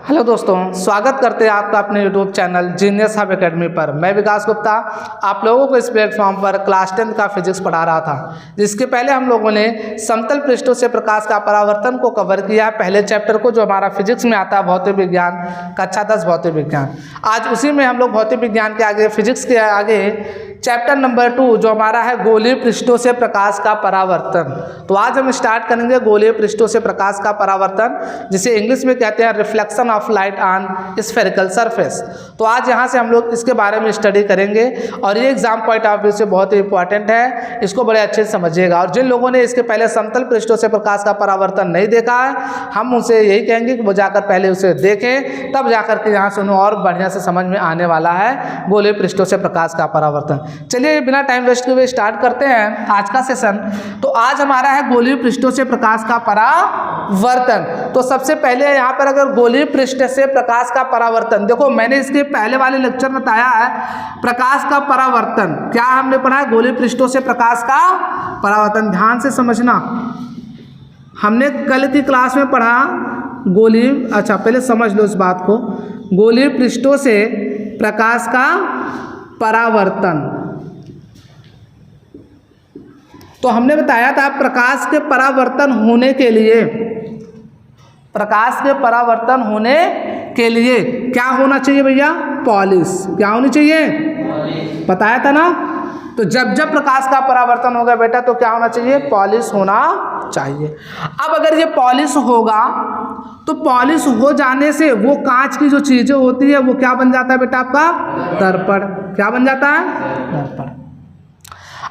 Hello दोस्तों, स्वागत करते हैं आपका अपने YouTube channel genius hub academy पर। मैं विकास गुप्ता आप लोगों को इस प्लेटफॉर्म पर क्लास 10 का फिजिक्स पढ़ा रहा था, जिसके पहले हम लोगों ने समतल पृष्ठों से प्रकाश का परावर्तन को कवर किया, पहले चैप्टर को, जो हमारा फिजिक्स में आता है भौतिक विज्ञान, कक्षा 10 भौतिक विज्ञान। आज उसी में हम लोग भौतिक विज्ञान के आगे, फिजिक्स के आगे चैप्टर नंबर 2 जो हमारा है गोलीय पृष्ठों से प्रकाश का परावर्तन। तो आज हम स्टार्ट करेंगे गोलीय पृष्ठों से प्रकाश का परावर्तन, जिसे इंग्लिश में कहते हैं reflection of light on spherical surface. तो आज यहाँ से हम लोग इसके बारे में स्टडी करेंगे और ये एग्जाम पॉइंट ऑफ व्यू से बहुत ही इंपॉर्टेंट है, इसको बड़े अच्छे से समझिएगा। और जिन लोगों ने इसके पहले समतल पृष्ठों से प्रकाश का परावर्तन नहीं देखा है, हम उनसे यही कहेंगे कि वो जाकर पहले उसे देखें, तब जाकर के यहाँ से उन्हें और बढ़िया से समझ में आने वाला है गोलीय पृष्ठों से प्रकाश का परावर्तन। चलिए बिना टाइम वेस्ट किए स्टार्ट करते हैं आज का सेशन। तो आज हमारा है गोलीय पृष्ठों से प्रकाश का परावर्तन। तो सबसे पहले यहाँ पर अगर गोलीय पृष्ठ से प्रकाश का परावर्तन, देखो मैंने इसके पहले वाले लेक्चर में बताया है प्रकाश का परावर्तन। क्या हमने पढ़ा है? गोलीय पृष्ठों से प्रकाश का परावर्तन। ध्यान से समझना, हमने कल की क्लास में पढ़ा गोलीय, अच्छा पहले समझ लो इस बात को, गोलीय पृष्ठों से प्रकाश का परावर्तन। तो हमने बताया था प्रकाश के परावर्तन होने के लिए, प्रकाश के परावर्तन होने के लिए क्या होना चाहिए भैया? पॉलिश। क्या होनी चाहिए? बताया था ना। तो जब जब प्रकाश का परावर्तन होगा बेटा तो क्या होना चाहिए? पॉलिश होना चाहिए। अब अगर ये पॉलिश होगा तो पॉलिश हो जाने से वो कांच की जो चीजें होती है वो क्या बन जाता है बेटा? आपका दर्पण। क्या बन जाता है? दर्पण।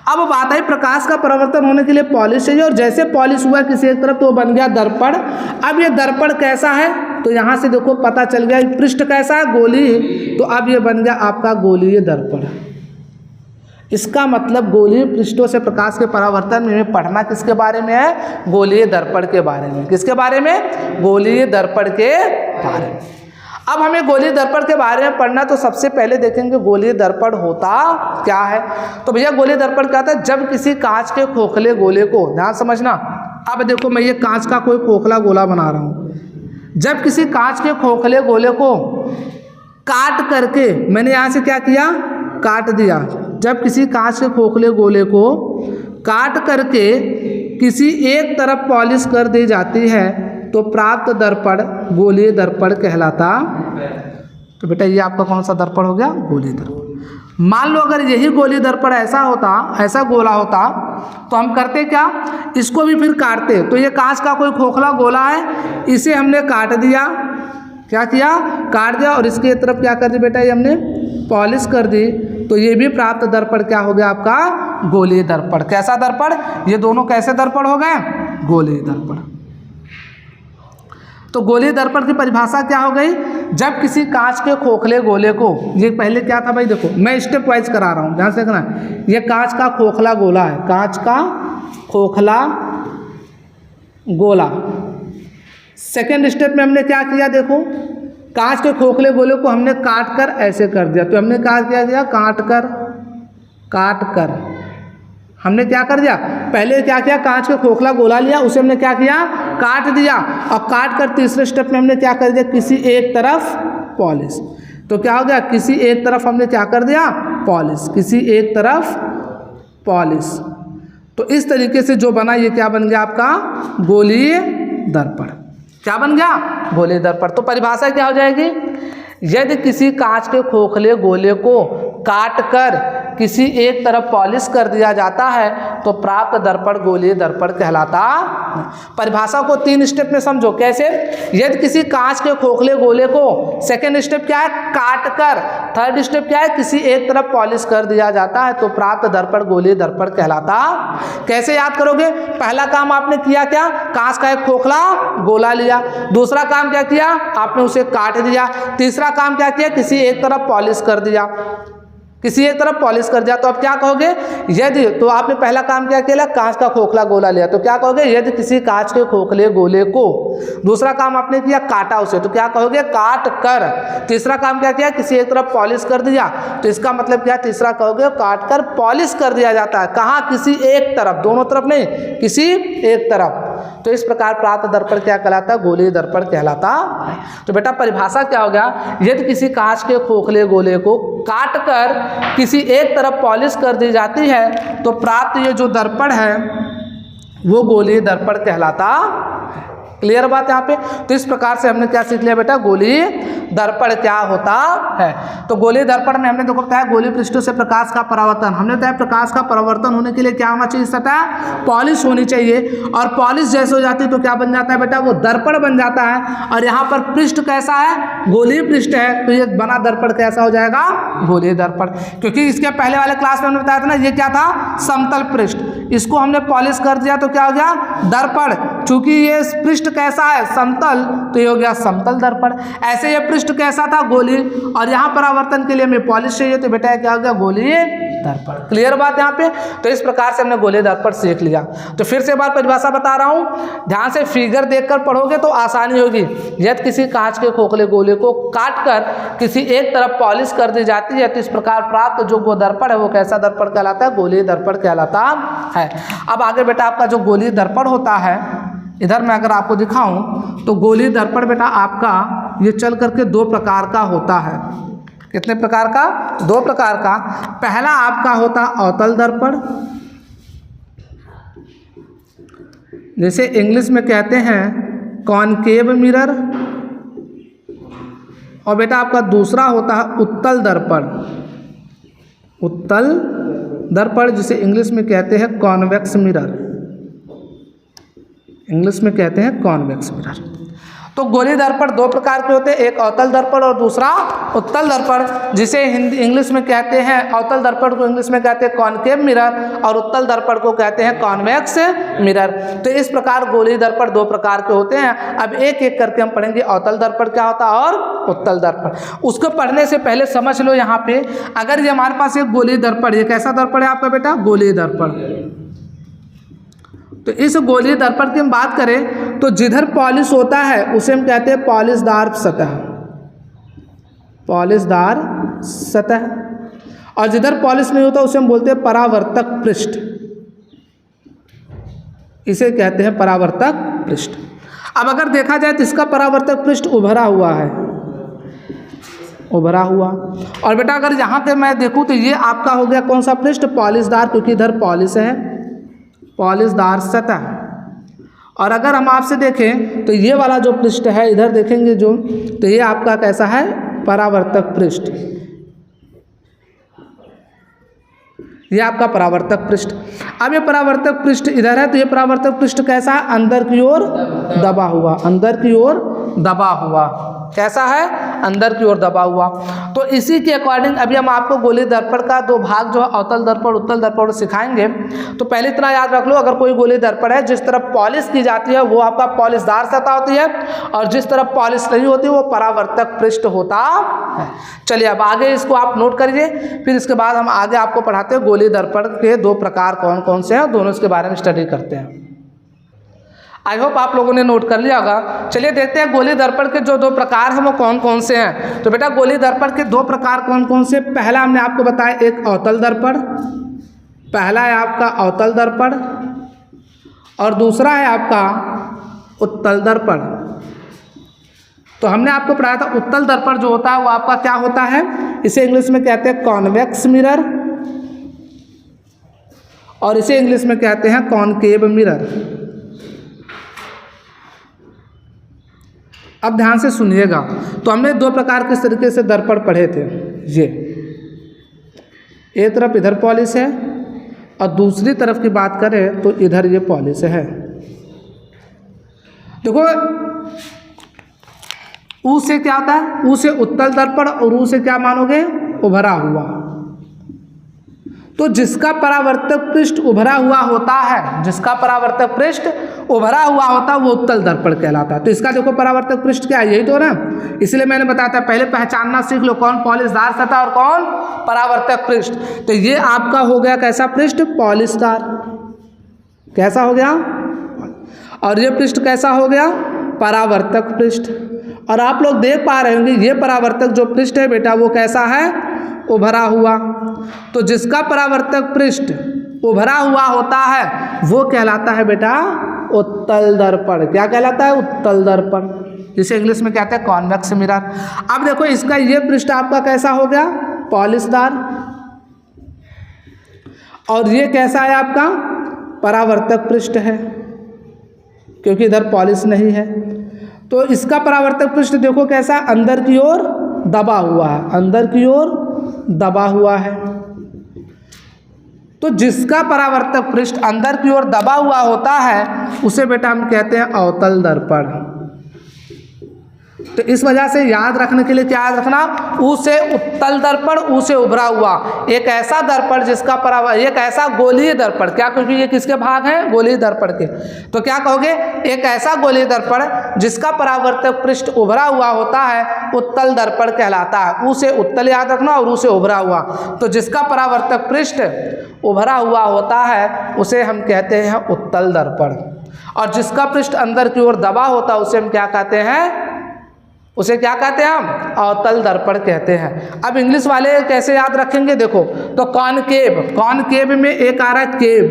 अब बात है प्रकाश का परावर्तन होने के लिए पॉलिश चाहिए, और जैसे पॉलिश हुआ किसी एक तरफ तो बन गया दर्पण। अब ये दर्पण कैसा है? तो यहाँ से देखो पता चल गया पृष्ठ कैसा है? गोलीय। तो अब ये बन गया आपका गोलीय दर्पण। इसका मतलब गोलीय पृष्ठों से प्रकाश के परावर्तन में पढ़ना किसके बारे में है? गोलीय दर्पण के बारे में। किसके बारे में? गोलीय दर्पण के बारे में। अब हमें गोलीय दर्पण के बारे में पढ़ना, तो सबसे पहले देखेंगे गोलीय दर्पण होता क्या है। तो भैया गोलीय दर्पण क्या होता है? जब किसी कांच के खोखले गोले को, ध्यान समझना, अब देखो मैं ये कांच का कोई खोखला गोला बना रहा हूँ, जब किसी कांच के खोखले गोले को काट करके मैंने यहाँ से क्या किया? काट दिया। जब किसी कांच के खोखले गोले को काट करके किसी एक तरफ पॉलिश कर दी जाती है तो प्राप्त दर्पण गोलीय दर्पण कहलाता। तो बेटा ये आपका कौन सा दर्पण हो गया? गोलीय दर्पण। मान लो अगर यही गोलीय दर्पण ऐसा होता, ऐसा गोला होता, तो हम करते क्या? इसको भी फिर काटते। तो ये कांच का कोई खोखला गोला है, इसे हमने काट दिया। क्या किया? काट दिया। और इसके तरफ क्या कर दी बेटा? ये हमने पॉलिश कर दी। तो ये भी प्राप्त दर्पण क्या हो गया? आपका गोलीय दर्पण। कैसा दर्पण? ये दोनों कैसे दर्पण हो गए? गोलीय दर्पण। तो गोलीय दर्पण की परिभाषा क्या हो गई? जब किसी कांच के खोखले गोले को, ये पहले क्या था भाई? देखो मैं स्टेप वाइज करा रहा हूँ, ध्यान से देखना। ये कांच का खोखला गोला है, कांच का खोखला गोला। सेकेंड स्टेप में हमने क्या किया? देखो कांच के खोखले गोले को हमने काट कर ऐसे कर दिया। तो हमने क्या किया? काट कर हमने क्या कर दिया? पहले क्या किया? कांच का खोखला गोला लिया, उसे हमने क्या किया? काट दिया। और काट कर तीसरे स्टेप में हमने क्या कर दिया? किसी एक तरफ पॉलिश। तो क्या हो गया? किसी एक तरफ हमने क्या कर दिया? पॉलिश। किसी एक तरफ पॉलिश। तो इस तरीके से जो बना, ये क्या बन गया? आपका गोलीय दर्पण। क्या बन गया? गोलीय दर्पण। तो परिभाषा क्या हो जाएगी? यदि किसी कांच के खोखले गोले को काट कर किसी एक तरफ पॉलिश कर दिया जाता है तो प्राप्त दर्पण गोलीय दर्पण कहलाता। परिभाषा को 3 स्टेप में समझो। कैसे? यदि किसी कांच के खोखले गोले को, सेकेंड स्टेप क्या है? काट कर। थर्ड स्टेप क्या है? किसी एक तरफ पॉलिश कर दिया जाता है तो प्राप्त दर्पण गोलीय दर्पण कहलाता। कैसे याद करोगे? पहला काम आपने किया क्या? कांच का एक खोखला गोला लिया। दूसरा काम क्या किया? आपने उसे काट दिया। तीसरा काम क्या किया? किसी एक तरफ पॉलिश कर दिया। किसी एक तरफ पॉलिश कर दिया। तो अब क्या कहोगे? यदि, तो आपने पहला काम क्या किया? कांच का खोखला गोला लिया। तो क्या कहोगे? यदि किसी कांच के खोखले गोले को, दूसरा काम आपने किया काटा उसे, तो क्या कहोगे? काट कर। तीसरा काम क्या किया? किसी एक तरफ पॉलिश कर दिया। तो इसका मतलब क्या? तीसरा कहोगे काट कर पॉलिश कर दिया जाता है। कहाँ? किसी एक तरफ, दोनों तरफ नहीं, किसी एक तरफ। तो इस प्रकार प्राप्त दर्पण क्या कहलाता है? गोलीय दर्पण कहलाता है। तो बेटा परिभाषा क्या हो गया? यदि किसी कांच के खोखले गोले को काट कर किसी एक तरफ पॉलिश कर दी जाती है तो प्राप्त ये जो दर्पण है वो गोलीय दर्पण कहलाता। क्लियर बात यहाँ पे? तो इस प्रकार से हमने क्या सीख लिया बेटा? गोलीय दर्पण क्या होता है। तो गोलीय दर्पण में हमने देखो बताया गोलीय पृष्ठों से प्रकाश का परावर्तन। हमने बताया प्रकाश का परावर्तन होने के लिए क्या होना चाहिए? सतह पॉलिश होनी चाहिए, और पॉलिश जैसे हो जाती है तो क्या बन जाता है बेटा? वो दर्पण बन जाता है। और यहाँ पर पृष्ठ कैसा है? गोलीय पृष्ठ है, तो ये बना दर्पण कैसा हो जाएगा? गोलीय दर्पण। क्योंकि इसके पहले वाले क्लास में हमने बताया था ना, ये क्या था? समतल पृष्ठ। इसको हमने पॉलिश कर दिया तो क्या हो गया? दर्पण। चूंकि ये पृष्ठ कैसा है? समतल, तो ये हो गया समतल दर्पण। ऐसे ये पृष्ठ कैसा था? गोलीय, और यहाँ परावर्तन के लिए हमें पॉलिश चाहिए, तो बेटा क्या हो गया? गोलीय दर्पण। क्लियर बात यहाँ पे? तो इस प्रकार से हमने गोलीय दर्पण सीख लिया। तो फिर से एक बार परिभाषा बता रहा हूँ, ध्यान से फिगर देखकर पढ़ोगे तो आसानी होगी। यदि किसी कांच के खोखले गोले को काट कर किसी एक तरफ पॉलिश कर दी जाती है तो इस प्रकार प्राप्त जो दर्पण है वो कैसा दर्पण कहलाता है? गोलीय दर्पण कहलाता है। अब आगे बेटा आपका जो गोलीय दर्पण होता है, इधर मैं अगर आपको दिखाऊं तो गोलीय दर्पण बेटा आपका ये चल करके दो प्रकार का होता है। कितने प्रकार का? दो प्रकार का। पहला आपका होता अवतल दर्पण, जैसे इंग्लिश में कहते हैं कॉनकेव मिरर, और बेटा आपका दूसरा होता है उत्तल दर्पण। उत्तल दर्पण जिसे इंग्लिश में कहते हैं कॉन्वेक्स मिरर, इंग्लिश में कहते हैं कॉन्वेक्स मिरर। तो गोलीय दर्पण दो प्रकार के होते हैं, एक अवतल दर्पण और दूसरा उत्तल दर्पण, जिसे हिंदी इंग्लिश में कहते हैं अवतल दर्पण को इंग्लिश में कहते हैं कॉनकेव मिरर, और उत्तल दर्पण को कहते हैं कॉन्वेक्स मिरर। तो इस प्रकार गोलीय दर्पण दो प्रकार के होते हैं। अब एक एक करके हम पढ़ेंगे अवतल दर्पण क्या होता है और उत्तल दर्पण। उसको पढ़ने से पहले समझ लो यहाँ पे, अगर ये हमारे पास एक गोलीय दर्पण, ये कैसा दर्पण है आपका बेटा? गोलीय दर्पण। तो इस गोलीय दर्पण की हम बात करें तो जिधर पॉलिश होता है उसे हम कहते हैं पॉलिशदार सतह, पॉलिशदार सतह, और जिधर पॉलिश नहीं होता उसे हम बोलते हैं परावर्तक पृष्ठ, इसे कहते हैं परावर्तक पृष्ठ। अब अगर देखा जाए तो इसका परावर्तक पृष्ठ उभरा हुआ है, उभरा हुआ। और बेटा अगर यहाँ पे मैं देखूँ तो ये आपका हो गया कौन सा पृष्ठ? पॉलिशदार, क्योंकि इधर पॉलिश है, पॉलिशदार सतह। और अगर हम आपसे देखें तो ये वाला जो पृष्ठ है इधर देखेंगे जो, तो ये आपका कैसा है? परावर्तक पृष्ठ। ये आपका परावर्तक पृष्ठ। अब ये परावर्तक पृष्ठ इधर है तो ये परावर्तक पृष्ठ कैसा है? अंदर की ओर दबा हुआ, अंदर की ओर दबा हुआ। कैसा है? अंदर की ओर दबा हुआ। तो इसी के अकॉर्डिंग अभी हम आपको गोलीय दर्पण का दो भाग जो है अवतल दर्पण उत्तल दर्पण सिखाएंगे। तो पहले इतना याद रख लो, अगर कोई गोलीय दर्पण है जिस तरफ पॉलिश की जाती है वो आपका पॉलिशदार सतह होती है, और जिस तरफ पॉलिश नहीं होती वो परावर्तक पृष्ठ होता है। चलिए अब आगे इसको आप नोट करिए, फिर इसके बाद हम आगे आपको पढ़ाते हैं गोलीय दर्पण के दो प्रकार कौन कौन से हैं, दोनों इसके बारे में स्टडी करते हैं। आई होप आप लोगों ने नोट कर लिया होगा। चलिए देखते हैं गोलीय दर्पण के जो दो प्रकार हैं वो कौन कौन से हैं। तो बेटा गोलीय दर्पण के दो प्रकार कौन कौन से? पहला हमने आपको बताया एक अवतल दर्पण, पहला है आपका अवतल दर्पण, और दूसरा है आपका उत्तल दर्पण। तो हमने आपको पढ़ाया था उत्तल दर्पण जो होता है वो आपका क्या होता है? इसे इंग्लिश में कहते हैं कॉन्वेक्स मिरर, और इसे इंग्लिश में कहते हैं कॉनकेव मिरर। अब ध्यान से सुनिएगा। तो हमने दो प्रकार किस तरीके से दर्पण पढ़े थे। ये एक तरफ इधर पॉलिश है और दूसरी तरफ की बात करें तो इधर ये पॉलिश है। देखो ऊ से क्या होता है? ऊ से उत्तल दर्पण, और ऊ से क्या मानोगे? उभरा हुआ। तो जिसका परावर्तक पृष्ठ उभरा हुआ होता है, जिसका परावर्तक पृष्ठ उभरा हुआ होता है वो उत्तल दर्पण कहलाता है। तो इसका देखो परावर्तक पृष्ठ क्या है? यही तो ना, इसलिए मैंने बताया था पहले पहचानना सीख लो कौन पॉलिशदार सतह और कौन परावर्तक पृष्ठ। तो ये आपका हो गया कैसा पृष्ठ? पॉलिशदार। कैसा हो गया? और ये पृष्ठ कैसा हो गया? परावर्तक पृष्ठ। और आप लोग देख पा रहे होंगे ये परावर्तक जो पृष्ठ है बेटा वो कैसा है? उभरा हुआ। तो जिसका परावर्तक पृष्ठ उभरा हुआ होता है वो कहलाता है बेटा उत्तल दर्पण। क्या कहलाता है? उत्तल दर्पण, जिसे इंग्लिश में कहते हैं कॉन्वेक्स मिरर। अब देखो इसका ये पृष्ठ आपका कैसा हो गया? पॉलिशदार। और ये कैसा है आपका? परावर्तक पृष्ठ है, क्योंकि इधर पॉलिश नहीं है। तो इसका परावर्तक पृष्ठ देखो कैसा, अंदर की ओर दबा हुआ है, अंदर की ओर दबा हुआ है। तो जिसका परावर्तक पृष्ठ अंदर की ओर दबा हुआ होता है उसे बेटा हम कहते हैं अवतल दर्पण। तो इस वजह से याद रखने के लिए क्या याद रखना? ऊ से उत्तल दर्पण, ऊ से उभरा हुआ। एक ऐसा दर्पण जिसका एक ऐसा गोलीय दर्पण, क्या, क्योंकि ये किसके भाग हैं? गोलीय दर्पण के। तो क्या कहोगे? एक ऐसा गोलीय दर्पण जिसका परावर्तक पृष्ठ उभरा हुआ होता है उत्तल दर्पण कहलाता है। ऊ से उत्तल याद रखना और ऊ से उभरा हुआ। तो जिसका परावर्तक पृष्ठ उभरा हुआ होता है उसे हम कहते हैं उत्तल दर्पण, और जिसका पृष्ठ अंदर की ओर दबा होता है उसे हम क्या कहते हैं? उसे क्या कहते हैं? हम अवतल दर्पण कहते हैं। अब इंग्लिश वाले कैसे याद रखेंगे देखो, तो कॉनकेव, कॉनकेव में एक आ रहा है केव।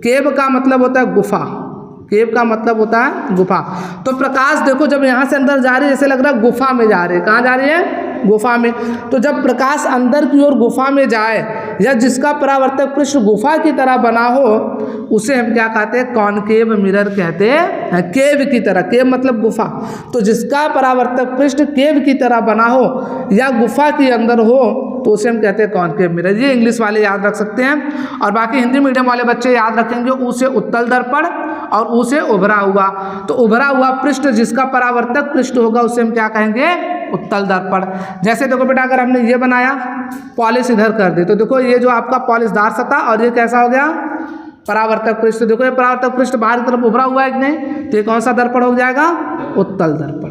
केव का मतलब होता है गुफा, केव का मतलब होता है गुफा। तो प्रकाश देखो जब यहाँ से अंदर जा रही है जैसे लग रहा है गुफा में जा रही है। कहाँ जा रही है? गुफा में। तो जब प्रकाश अंदर की ओर गुफा में जाए या जिसका परावर्तक पृष्ठ गुफा की तरह बना हो उसे हम क्या कहते हैं? कॉनकेव मिरर कहते हैं। केव की तरह, केव मतलब गुफा। तो जिसका परावर्तक पृष्ठ केव की तरह बना हो या गुफा के अंदर हो तो उसे हम कहते हैं कॉनकेव मिरर। ये इंग्लिश वाले याद रख सकते हैं। और बाकी हिंदी मीडियम वाले बच्चे याद रखेंगे ऊ से उत्तल दर्पण और ऊ से उभरा हुआ। तो उभरा हुआ पृष्ठ जिसका परावर्तक पृष्ठ होगा उसे हम क्या कहेंगे? उत्तल दर्पण। जैसे देखो बेटा अगर हमने ये बनाया, पॉलिश इधर कर दी, तो देखो ये जो आपका पॉलिशदार सतह और ये कैसा हो गया? परावर्तक पृष्ठ। देखो ये परावर्तक पृष्ठ बाहर की तरफ उभरा हुआ है कि नहीं? तो ये कौन सा दर्पण हो जाएगा? उत्तल दर्पण।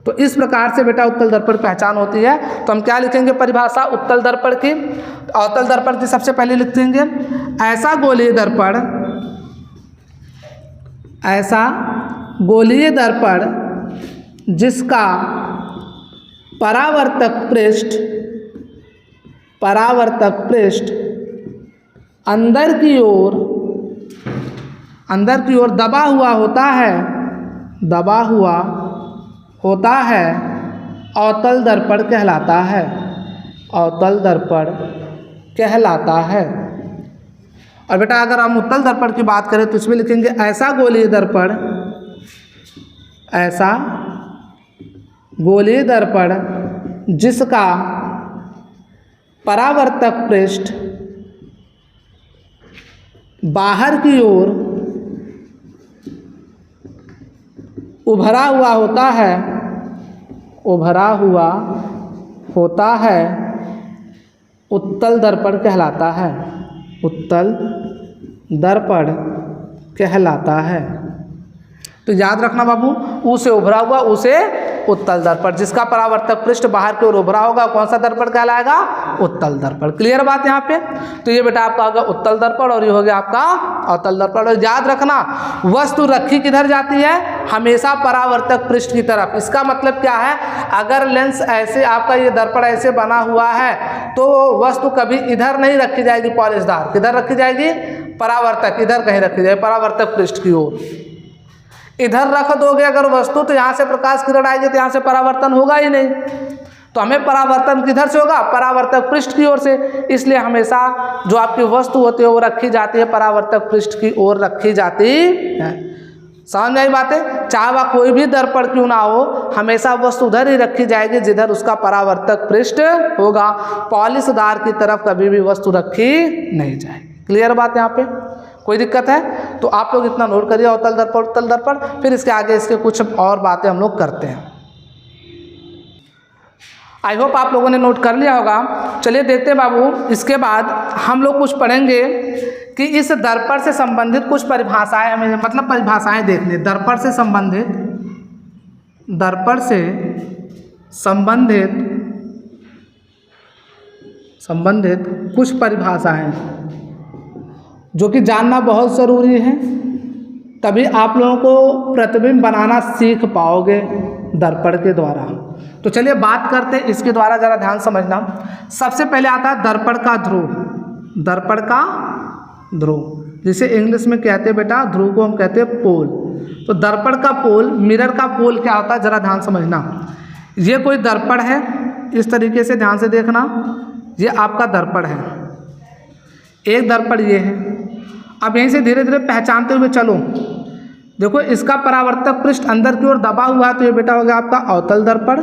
तो इस प्रकार से बेटा उत्तल दर्पण पहचान होती है। तो हम क्या लिखेंगे परिभाषा उत्तल दर्पण की? अवतल दर्पण की सबसे पहले लिख देंगे, ऐसा गोलीय दर्पण, ऐसा गोलीय दर्पण जिसका परावर्तक पृष्ठ अंदर की ओर दबा हुआ होता है, अवतल दर्पण कहलाता है। अवतल दर्पण कहलाता है। और बेटा अगर हम उत्तल दर्पण की बात करें तो इसमें लिखेंगे ऐसा गोलीय दर्पण, ऐसा गोलीय दर्पण जिसका परावर्तक पृष्ठ बाहर की ओर उभरा हुआ होता है, उत्तल दर्पण कहलाता है। उत्तल दर्पण कहलाता है। तो याद रखना बाबू, ऊ से उभरा हुआ, ऊ से उत्तल दर्पण। जिसका परावर्तक पृष्ठ बाहर की ओर उभरा होगा कौन सा दर्पण कहलाएगा? उत्तल दर्पण। क्लियर बात यहाँ पे? तो ये बेटा आपका होगा उत्तल दर्पण और ये हो गया आपका अवतल दर्पण। और याद रखना वस्तु रखी किधर जाती है? हमेशा परावर्तक पृष्ठ की तरफ। इसका मतलब क्या है? अगर लेंस ऐसे आपका ये दर्पण ऐसे बना हुआ है तो वस्तु कभी इधर नहीं रखी जाएगी पॉलिशदार। किधर रखी जाएगी? परावर्तक, इधर कहीं रखी जाएगी परावर्तक पृष्ठ की ओर। इधर रख दोगे अगर वस्तु तो यहाँ से प्रकाश किरण आएगी तो यहाँ से परावर्तन होगा ही नहीं। तो हमें परावर्तन किधर से होगा? परावर्तक पृष्ठ की ओर से। इसलिए हमेशा जो आपकी वस्तु होती है वो रखी जाती है परावर्तक पृष्ठ की ओर रखी जाती है। समझ में आई बातें? चाहे वह कोई भी दर्पण क्यों ना हो, हमेशा वस्तु उधर ही रखी जाएगी जिधर उसका परावर्तक पृष्ठ होगा। पॉलिशदार की तरफ कभी भी वस्तु रखी नहीं जाएगी। क्लियर बात यहाँ पे? कोई दिक्कत है? तो आप लोग इतना नोट करिए अवतल दर्पण, उत्तल दर्पण। फिर इसके आगे इसके कुछ और बातें हम लोग करते हैं। आई होप आप लोगों ने नोट कर लिया होगा। चलिए देखते हैं बाबू, इसके बाद हम लोग कुछ पढ़ेंगे कि इस दर्पण से संबंधित कुछ परिभाषाएं, हमें मतलब परिभाषाएं देखने। दर्पण से संबंधित कुछ परिभाषाएं जो कि जानना बहुत ज़रूरी है, तभी आप लोगों को प्रतिबिंब बनाना सीख पाओगे दर्पण के द्वारा। तो चलिए बात करते हैं इसके द्वारा, ज़रा ध्यान समझना। सबसे पहले आता है दर्पण का ध्रुव। दर्पण का ध्रुव। जिसे इंग्लिश में कहते हैं बेटा ध्रुव को हम कहते हैं पोल। तो दर्पण का पोल, मिरर का पोल क्या होता है जरा ध्यान समझना। ये कोई दर्पण है, इस तरीके से ध्यान से देखना, ये आपका दर्पण है, एक दर्पण ये है। अब यहीं से धीरे धीरे पहचानते हुए चलो। देखो इसका परावर्तक पृष्ठ अंदर की ओर दबा हुआ है तो ये बेटा हो गया आपका अवतल दर्पण,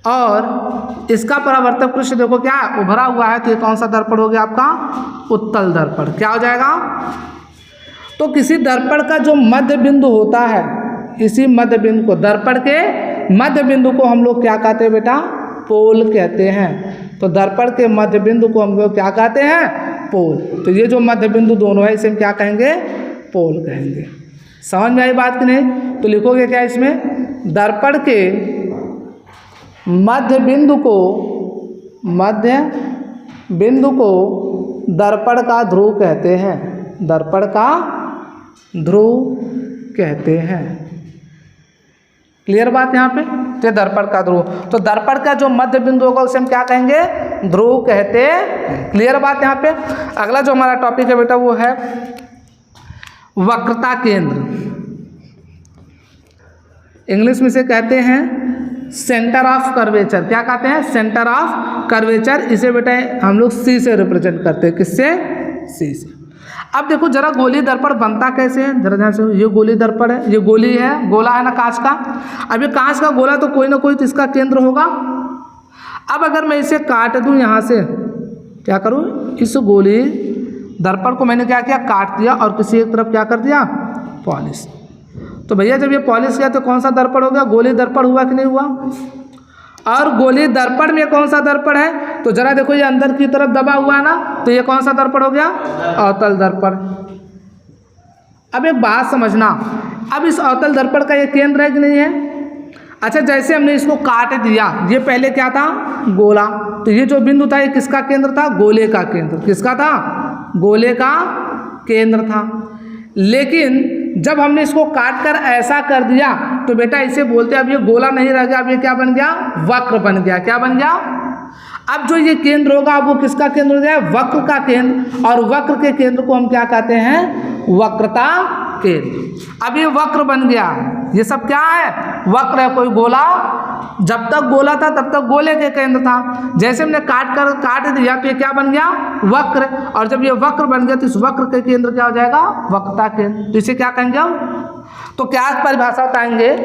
और इसका परावर्तक पृष्ठ देखो क्या उभरा हुआ है तो ये कौन सा दर्पण हो गया आपका उत्तल दर्पण। क्या हो जाएगा? तो किसी दर्पण का जो मध्य बिंदु होता है, इसी मध्य बिंदु को, दर्पण के मध्य बिंदु को हम लोग क्या कहते हैं बेटा? पोल कहते हैं। तो दर्पण के मध्य बिंदु को हम लोग क्या कहते हैं? पोल। तो ये जो मध्य बिंदु दोनों है इसे हम क्या कहेंगे? पोल कहेंगे। समझ में आई बात कि नहीं? तो लिखोगे क्या इसमें? दर्पण के मध्य बिंदु को दर्पण का ध्रुव कहते हैं, दर्पण का ध्रुव कहते हैं। क्लियर बात यहाँ पे? तो दर्पण का ध्रुव, तो दर्पण का जो मध्य बिंदु होगा उसे हम क्या कहेंगे? ध्रुव कहते हैं। क्लियर बात यहाँ पे? अगला जो हमारा टॉपिक है बेटा वो है वक्रता केंद्र। इंग्लिश में से कहते हैं सेंटर ऑफ कर्वेचर। क्या कहते हैं? Centre of curvature. इसे बेटा हम लोग सी से रिप्रेजेंट करते हैं। किससे? सी से। अब देखो जरा गोली दर्पण बनता कैसे है, जरा ध्यान से। ये गोली दर्पण है, ये गोली है, गोला है ना कांच का। अब ये कांच का गोला तो कोई ना कोई तो इसका केंद्र होगा। अब अगर मैं इसे काट दूं यहाँ से, क्या करूँ? इस गोली दर्पण को मैंने क्या किया? काट दिया और किसी एक तरफ क्या कर दिया? पॉलिश। तो भैया जब ये पॉलिश किया तो कौन सा दर्पण हो गया? गोली दर्पण हुआ कि नहीं हुआ? और गोली दर्पण में कौन सा दर्पण है? तो जरा देखो ये अंदर की तरफ दबा हुआ है ना, तो ये कौन सा दर्पण हो गया? अवतल दर्पण। अब एक बात समझना, अब इस अवतल दर्पण का ये केंद्र है कि नहीं है? अच्छा, जैसे हमने इसको काट दिया, ये पहले क्या था? गोला। तो ये जो बिंदु था ये किसका केंद्र था? गोले का केंद्र। किसका था? गोले का केंद्र था। लेकिन जब हमने इसको काट कर ऐसा कर दिया तो बेटा इसे बोलते हैं अब ये गोला नहीं रह गया, अब ये क्या बन गया? वक्र बन गया। क्या बन गया? अब जो ये केंद्र होगा वो किसका केंद्र हो जाए? वक्र का केंद्र। और वक्र के केंद्र को हम क्या कहते हैं? वक्रता केंद्र। अब ये वक्र बन गया। ये सब क्या है? वक्र है। कोई गोला जब तक गोला था तब तक गोले के केंद्र था। जैसे हमने काट दिया तो ये क्या बन गया? वक्र। और जब ये वक्र बन गया तो इस वक्र के केंद्र क्या हो जाएगा? वक्रता केंद्र। तो इसे क्या कहेंगे हम? तो क्या परिभाषा बताएंगे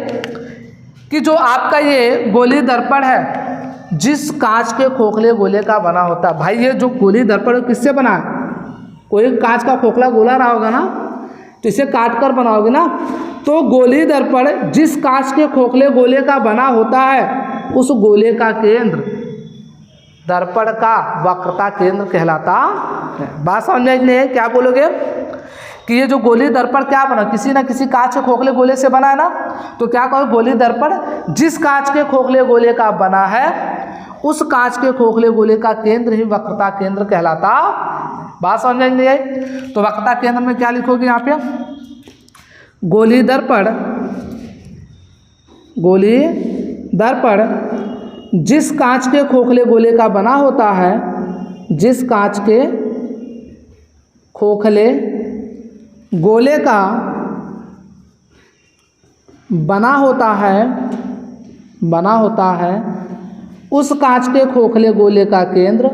कि जो आपका ये गोली दर्पण है जिस कांच के खोखले गोले का बना होता है। भाई ये जो गोली दर्पण किससे बना है? कोई कांच का खोखला गोला रहा होगा ना, तो इसे काट कर बनाओगे ना। तो गोली दर्पण जिस कांच के खोखले गोले का बना होता है उस गोले का केंद्र दर्पण का वक्रता केंद्र कहलाता है। बात समझ में नहीं है? क्या बोलोगे कि ये जो गोली दर्पण क्या बना? किसी ना किसी कांच के खोखले गोले से बना है ना। तो क्या कहो? गोली दर्पण जिस कांच के खोखले गोले का बना है उस कांच के खोखले गोले का केंद्र ही वक्रता केंद्र कहलाता। बात समझ में नहीं आई? तो वक्रता केंद्र में क्या लिखोगे यहाँ पे? गोली दर्पण जिस कांच के खोखले गोले का बना होता है, जिस कांच के खोखले गोले का बना होता है उस कांच के खोखले गोले का केंद्र,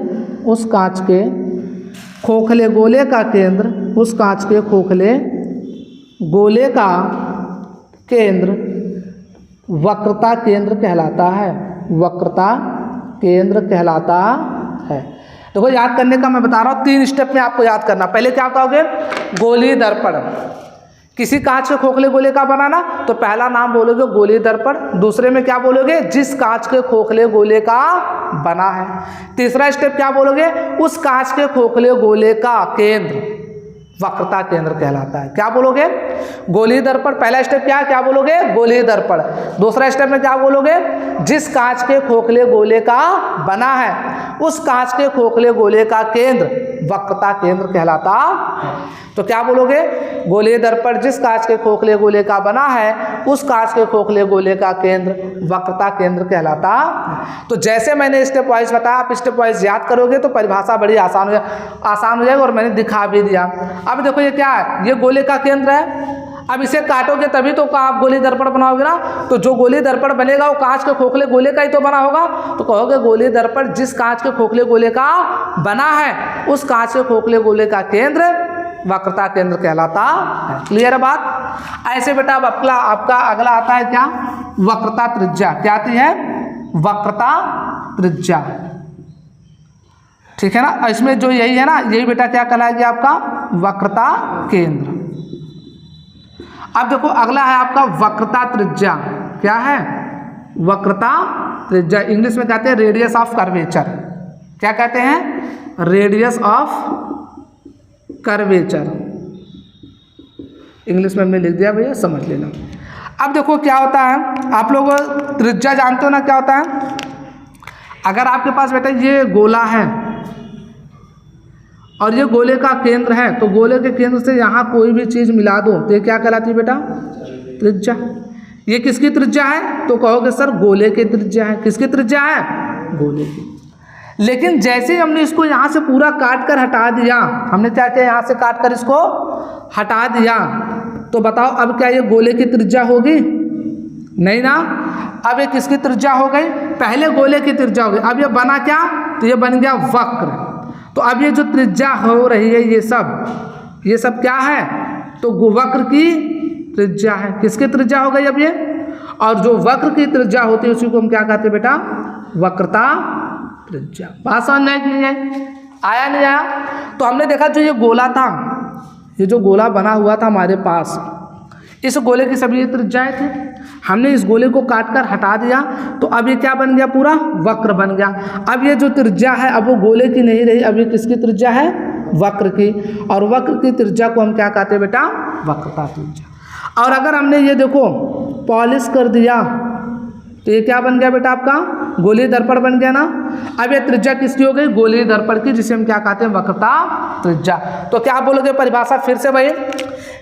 उस कांच के खोखले गोले का केंद्र, उस कांच के खोखले गोले का केंद्र वक्रता केंद्र कहलाता है। वक्रता केंद्र कहलाता है। देखो याद करने का मैं बता रहा हूँ, 3 स्टेप में आपको याद करना। पहले क्या बताओगे? गोली दर्पण किसी कांच के खोखले गोले का बनाना, तो पहला नाम बोलोगे गोली दर्पण। दूसरे में क्या बोलोगे? जिस कांच के खोखले गोले का बना है। तीसरा स्टेप क्या बोलोगे? उस कांच के खोखले गोले का केंद्र वक्रता केंद्र कहलाता है। क्या बोलोगे? गोली दर्पण। पहला स्टेप क्या बोलोगे? गोली दर्पण। दूसरा स्टेप में क्या बोलोगे? जिस कांच के खोखले गोले का बना है उस कांच के खोखले गोले का केंद्र वक्रता केंद्र कहलाता है। तो क्या बोलोगे, गोलीय दर्पण जिस कांच के खोखले गोले का बना है उस कांच के खोखले गोले का केंद्र वक्रता केंद्र कहलाता। तो जैसे मैंने स्टेप वाइज बताया, आप स्टेप वाइज याद करोगे तो परिभाषा बड़ी आसान हो जाएगी और मैंने दिखा भी दिया। अब देखो ये क्या है, ये गोले का केंद्र है। अब इसे काटोगे तभी तो आप गोली दर्पण बनाओगे ना। तो जो गोली दर्पण बनेगा वो कांच के खोखले गोले का ही तो बना होगा। तो कहोगे गोली दर्पण जिस कांच के खोखले गोले का बना है उस कांच के खोखले गोले का केंद्र वक्रता केंद्र कहलाता है। क्लियर है बात। ऐसे बेटा अब आपका अगला आता है क्या, वक्रता त्रिज्या। क्या आती है, वक्रता त्रिज्या। ठीक है ना। इसमें जो यही है ना, यही बेटा क्या कहलाएगी आपका वक्रता केंद्र। अब देखो अगला है आपका वक्रता त्रिज्या। क्या है, वक्रता त्रिज्या। इंग्लिश में कहते हैं रेडियस ऑफ कर्वेचर। क्या कहते हैं, रेडियस ऑफ कर्वेचर। इंग्लिश में हमने लिख दिया भैया, समझ लेना। अब देखो क्या होता है, आप लोग त्रिज्या जानते हो ना क्या होता है। अगर आपके पास बेटा ये गोला है और ये गोले का केंद्र है, तो गोले के केंद्र से यहाँ कोई भी चीज़ मिला दो तो ये क्या कहलाती है बेटा, त्रिज्या। ये किसकी त्रिज्या है, तो कहोगे सर गोले की त्रिज्या है। किसकी त्रिज्या है, गोले की। लेकिन जैसे हमने इसको यहाँ से पूरा काट कर हटा दिया, हमने क्या किया, यहाँ से काट कर इसको हटा दिया, तो बताओ अब क्या ये गोले की त्रिज्या होगी, नहीं ना। अब ये किसकी त्रिज्या हो गई, पहले गोले की त्रिज्या हो गई। अब ये बना क्या, तो ये बन गया वक्र। तो अब ये जो त्रिज्या हो रही है ये सब क्या है, तो वक्र की त्रिज्या है। किसकी त्रिज्या हो गई अब ये, और जो वक्र की त्रिज्या होती है उसी को हम क्या कहते हैं बेटा, वक्रता त्रिज्या। बात समझ में नहीं आई, आया नहीं आया। तो हमने देखा जो ये गोला था, ये जो गोला बना हुआ था हमारे पास, इस गोले की सभी त्रिज्याएं थी। हमने इस गोले को काट कर हटा दिया, तो अब ये क्या बन गया, पूरा वक्र बन गया। अब ये जो त्रिज्या है अब वो गोले की नहीं रही, अब ये किसकी त्रिज्या है, वक्र की। और वक्र की त्रिज्या को हम क्या कहते हैं बेटा, वक्रता त्रिज्या। और अगर हमने ये देखो पॉलिश कर दिया तो ये क्या बन गया बेटा, आपका गोलीय दर्पण बन गया ना। अब ये त्रिज्या किसकी हो गई, गोलीय दर्पण की, जिसे हम क्या कहते हैं, वक्रता त्रिज्या। तो क्या बोलोगे परिभाषा फिर से भाई,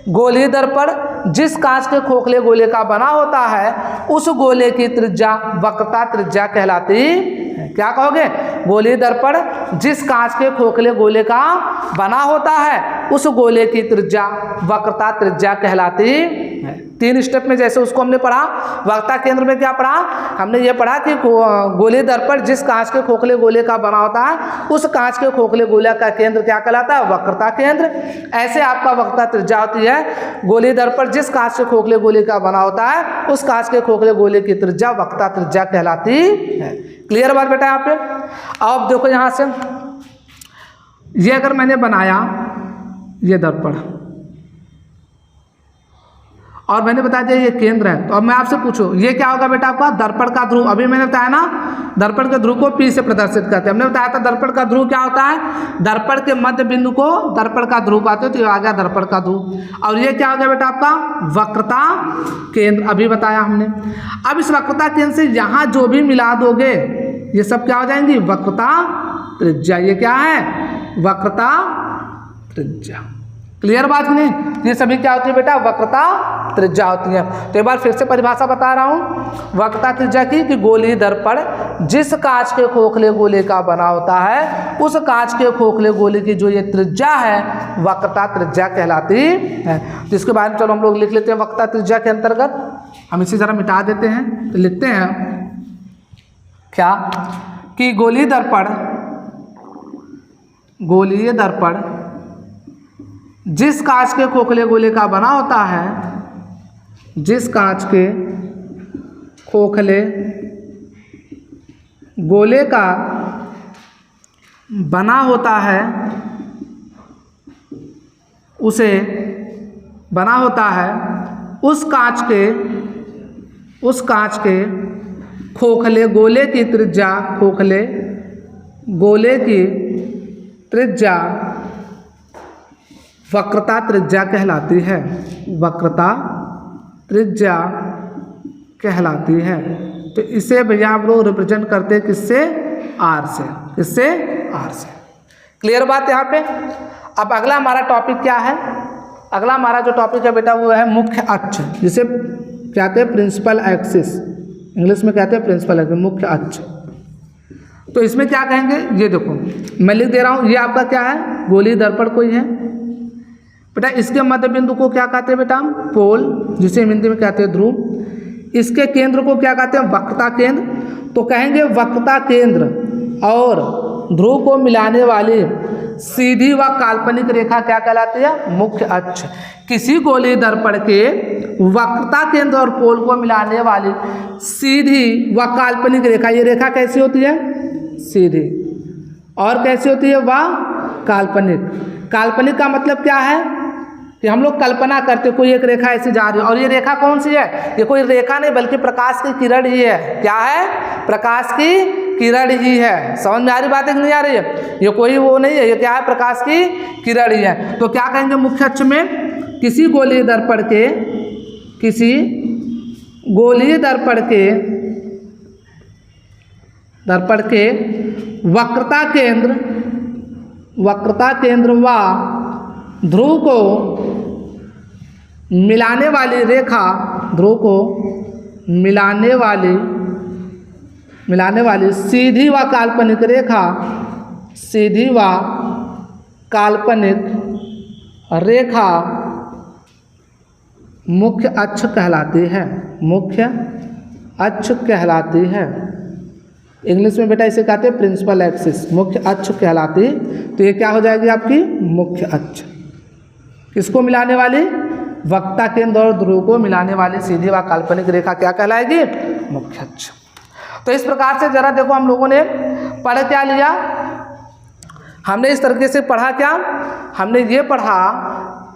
गोलीय दर्पण जिस कांच के खोखले गोले का बना होता है उस गोले की त्रिज्या वक्रता त्रिज्या कहलाती है। क्या कहोगे, गोलीय दर्पण जिस कांच के खोखले गोले का बना होता है उस गोले की त्रिज्या वक्रता त्रिज्या कहलाती है। 3 स्टेप में जैसे उसको हमने पढ़ा, वक्रता केंद्र में क्या पढ़ा, हमने ये पढ़ा कि गोलीय दर्पण जिस कांच के खोखले गोले का बना होता है उस कांच के खोखले गोले का केंद्र क्या कहलाता है, वक्रता केंद्र। ऐसे आपका वक्रता त्रिज्या होती है, गोलीय दर्पण जिस कांच के खोखले गोले का बना होता है उस कांच के खोखले गोले की त्रिज्या वक्रता त्रिज्या कहलाती है। क्लियर बात बेटा यहाँ पे। अब देखो यहाँ से ये अगर मैंने बनाया ये दर्पण और मैंने बता दिया ये केंद्र है, तो अब मैं आपसे पूछूं ये क्या होगा बेटा, आपका दर्पण का ध्रुव। अभी मैंने बताया ना दर्पण के ध्रुव को P से प्रदर्शित करते हैं। हमने बताया था दर्पण का ध्रुव क्या होता है, दर्पण के मध्य बिंदु को दर्पण का ध्रुव कहते हैं, तो ये आ गया दर्पण का ध्रुव। और ये क्या हो गया बेटा आपका, वक्रता केंद्र, अभी बताया हमने। अब इस वक्रता केंद्र से यहाँ जो भी मिला दोगे ये सब क्या हो जाएंगी, वक्रता त्रिज्या। ये क्या है, वक्रता त्रिज्या। क्लियर बात नहीं, ये सभी क्या होती है बेटा, वक्रता त्रिज्या होती है। तो एक बार फिर से परिभाषा बता रहा हूँ वक्रता त्रिज्या की, कि गोलीय दर्पण जिस कांच के खोखले गोले का बना होता है उस कांच के खोखले गोले की जो ये त्रिज्या है वक्रता त्रिज्या कहलाती है। जिसके बारे में चलो हम लोग लिख लेते हैं वक्रता त्रिज्या के अंतर्गत। हम इसे जरा मिटा देते हैं, तो लिखते हैं क्या, कि गोलीय दर्पण जिस कांच के खोखले गोले का बना होता है, जिस कांच के खोखले गोले का बना होता है उसे बना होता है उस कांच के खोखले गोले की त्रिज्या, खोखले गोले की त्रिज्या वक्रता त्रिज्या कहलाती है, वक्रता त्रिज्या कहलाती है। तो इसे भैया आप लोग रिप्रेजेंट करते हैं किससे, आर से, किससे, आर से। क्लियर बात यहाँ पे। अब अगला हमारा टॉपिक क्या है, अगला हमारा जो टॉपिक है बेटा वो है मुख्य अक्ष, जिसे कहते हैं प्रिंसिपल एक्सिस, इंग्लिश में कहते हैं प्रिंसिपल एक्सिस, मुख्य अक्ष। तो इसमें क्या कहेंगे, ये देखो मैं लिख दे रहा हूँ, ये आपका क्या है, गोलीय दर्पण कोई है बेटा, इसके मध्य बिंदु को क्या कहते हैं बेटा, पोल, जिसे हिंदी में कहते हैं ध्रुव। इसके केंद्र को क्या कहते हैं, वक्रता केंद्र। तो कहेंगे वक्रता केंद्र और ध्रुव को मिलाने वाली सीधी व काल्पनिक रेखा क्या कहलाती है, मुख्य अक्ष। किसी गोलीय दर्पण के वक्रता केंद्र और पोल को मिलाने वाली सीधी व काल्पनिक रेखा, ये रेखा कैसी होती है, सीधी, और कैसी होती है, वह काल्पनिक। काल्पनिक का मतलब क्या है कि हम लोग कल्पना करते कोई एक रेखा ऐसी जा रही है, और ये रेखा कौन सी है, ये कोई रेखा नहीं बल्कि प्रकाश की किरण ही है। क्या है, प्रकाश की किरण ही है। समझ में आ रही बात है कि नहीं आ रही है, ये कोई वो नहीं है, ये क्या है, प्रकाश की किरण ही है। तो क्या कहेंगे, मुख्य अक्ष में किसी गोलीय दर्पण के, किसी गोलीय दर्पण के वक्रता केंद्र व ध्रुव को मिलाने वाली रेखा, ध्रुव को मिलाने वाली सीधी व काल्पनिक रेखा, सीधी व काल्पनिक रेखा मुख्य अक्ष कहलाती है, मुख्य अक्ष कहलाती है। इंग्लिश में बेटा इसे कहते हैं प्रिंसिपल एक्सिस, मुख्य अक्ष कहलाती। तो ये क्या हो जाएगी आपकी, मुख्य अक्ष। किसको मिलाने वाली, वक्रता केंद्र और ध्रुव को मिलाने वाली सीधी व काल्पनिक रेखा क्या कहलाएगी, मुख्य अक्ष। तो इस प्रकार से जरा देखो हम लोगों ने पढ़ क्या लिया, हमने इस तरीके से पढ़ा क्या, हमने ये पढ़ा,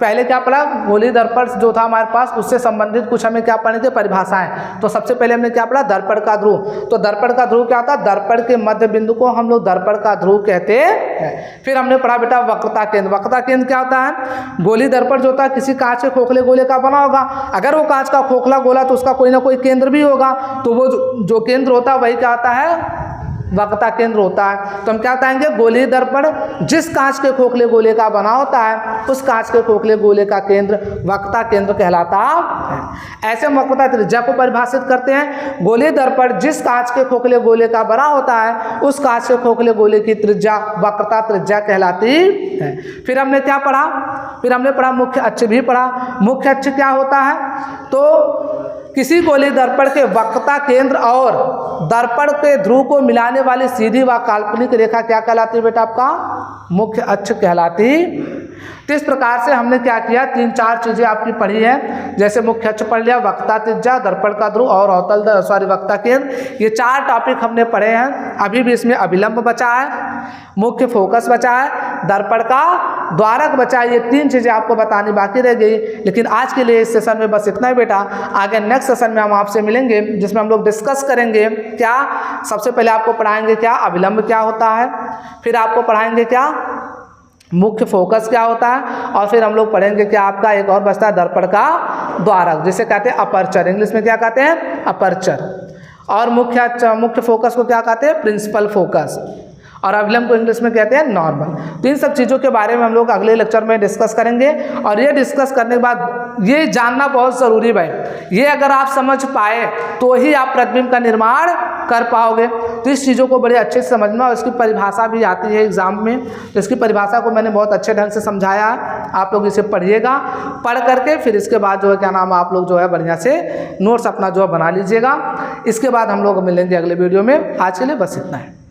पहले क्या पढ़ा, गोलीय दर्पण जो था हमारे पास उससे संबंधित कुछ हमें क्या पढ़ने थे, परिभाषाएं। तो सबसे पहले हमने क्या पढ़ा, दर्पण का ध्रुव। तो दर्पण का ध्रुव क्या होता है, दर्पण के मध्य बिंदु को हम लोग दर्पण का ध्रुव कहते हैं। फिर हमने पढ़ा बेटा वक्रता केंद्र। वक्रता केंद्र क्या होता है, गोलीय दर्पण जो होता है किसी कांच के खोखले गोले का बना होगा, अगर वो कांच का खोखला गोला तो उसका कोई ना कोई केंद्र भी होगा, तो वो जो केंद्र होता है वही क्या होता है, वक्रता केंद्र होता है। तो हम क्या बताएंगे, गोलीय दर्पण जिस कांच के खोखले गोले का बना होता है उस कांच के खोखले गोले का केंद्र वक्रता केंद्र कहलाता है। ऐसे हम वक्रता त्रिज्या को परिभाषित करते हैं, गोलीय दर्पण जिस कांच के खोखले गोले का बना होता है उस कांच के खोखले गोले की त्रिज्या वक्रता त्रिज्या कहलाती है। फिर हमने क्या पढ़ा, फिर हमने पढ़ा मुख्य अक्ष भी पढ़ा। मुख्य अक्ष क्या होता है, तो किसी गोलीय दर्पण के वक्रता केंद्र और दर्पण के ध्रुव को मिलाने वाली सीधी व काल्पनिक रेखा क्या कहलाती है बेटा, आपका मुख्य अक्ष कहलाती। तो इस प्रकार से हमने क्या किया, 3-4 चीजें आपकी पढ़ी है, जैसे मुख्य अक्ष पढ़ लिया, वक्रता त्रिज्या, दर्पण का ध्रुव और अवतल वक्रता केंद्र, ये 4 टॉपिक हमने पढ़े हैं। अभी भी इसमें अभिलंब बचा है, मुख्य फोकस बचा है, दर्पण का द्वारक बचा है। ये 3 चीजें आपको बतानी बाकी रह गई। लेकिन आज के लिए इस सेशन में बस इतना ही बेटा। आगे नेक्स्ट सेशन में हम आपसे मिलेंगे जिसमें हम लोग डिस्कस करेंगे क्या, सबसे पहले आपको पढ़ाएंगे क्या अभिलंब क्या होता है, फिर आपको पढ़ाएंगे क्या मुख्य फोकस क्या होता है, और फिर हम लोग पढ़ेंगे क्या आपका एक और बचता है दर्पण का द्वारक, जिसे कहते हैं अपर्चर, इंग्लिश में क्या कहते हैं, अपर्चर। और मुख्य फोकस को क्या कहते हैं, प्रिंसिपल फोकस, और अभिलंब को इंग्लिश में कहते हैं नॉर्मल। तो इन सब चीज़ों के बारे में हम लोग अगले लेक्चर में डिस्कस करेंगे। और ये डिस्कस करने के बाद ये जानना बहुत ज़रूरी भाई, ये अगर आप समझ पाए तो ही आप प्रतिबिंब का निर्माण कर पाओगे। तो इस चीज़ों को बड़े अच्छे से समझना, और इसकी परिभाषा भी आती है एग्जाम में, तो इसकी परिभाषा को मैंने बहुत अच्छे ढंग से समझाया है। आप लोग इसे पढ़िएगा, पढ़ करके फिर इसके बाद जो है क्या नाम, आप लोग जो है बढ़िया से नोट्स अपना जो है बना लीजिएगा। इसके बाद हम लोग मिलेंगे अगले वीडियो में। आज के लिए बस इतना है।